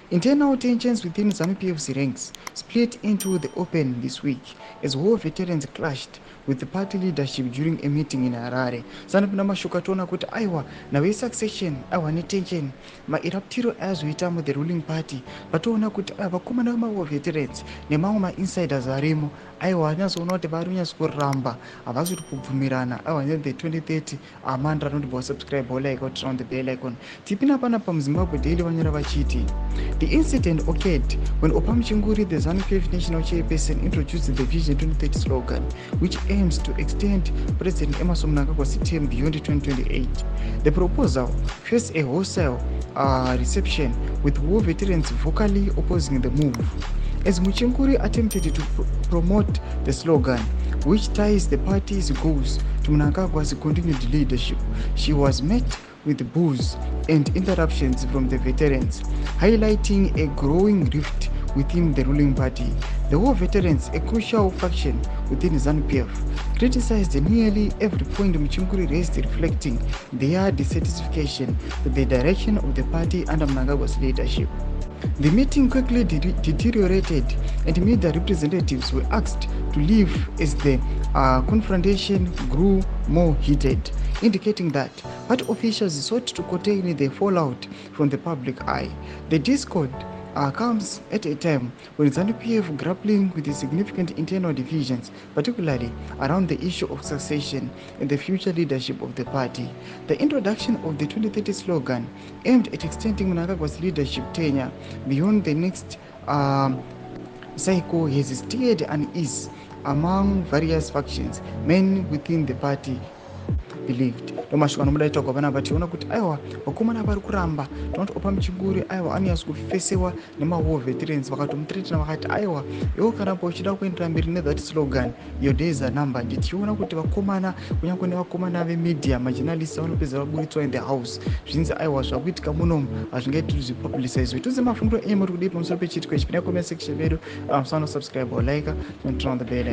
Internal tensions within Zanu PF's ranks split into the open this week as war veterans clashed with the party leadership during a meeting in Harare. Sanopinda mashuka toona kuti aiwa nawe succession aiwa netension mairaptiro azoita the ruling party patoona kuti vakomana vemawar veterans nemamwe mainsiders arimo aiwa anyazoona kuti vari kunyatsoramba havasi kuti kubvumirana aiwa the 2030 amandra anoti subscribe like out on the bell icon tipina panapa muZimbabwe Daily vanyora vachiti the incident occurred when Opam Chinguri, the Zanu PF national chairperson, introduced the Vision 2030 slogan, which aims to extend President Emmerson Mnangagwa's term beyond 2028. The proposal faced a hostile reception, with war veterans vocally opposing the move. As Muchinguri attempted to promote the slogan, which ties the party's goals to Mnangagwa's continued leadership, she was met with boos and interruptions from the veterans, highlighting a growing rift within the ruling party. The war veterans, a crucial faction within Zanu PF, criticized nearly every point Muchinguri raised, reflecting their dissatisfaction with the direction of the party under Mnangagwa's leadership. The meeting quickly deteriorated, and media representatives were asked to leave as the confrontation grew more heated, indicating that party officials sought to contain the fallout from the public eye. The discord comes at a time when Zanu PF grappling with the significant internal divisions, particularly around the issue of succession and the future leadership of the party. The introduction of the 2030 slogan aimed at extending Mnangagwa's leadership tenure beyond the next cycle has stirred unease among various factions, many within the party believed. Domashwa nomudaita kwa vana vationa kuti aiwa vakomana vari kuramba tonoti Opam Chinguri aiwa anyazi kufesewa nemawar veterans vakatomutretina vakati aiwa iwo kana uchida kuendera mberi nethat slogan your days are numbered. Tichiona kuti vakomana kunyange nevakomana vemedia majournalists vanopedza vaburitswa in the house zvinzi aiwa zvakuitika munomu hazvingaiti zvipublicizwe. Tuze mafunguro enyu muri kudii pamusoro pechiitiko ichi? Pinda comment section vedu, subscribe or like and turn on the bell.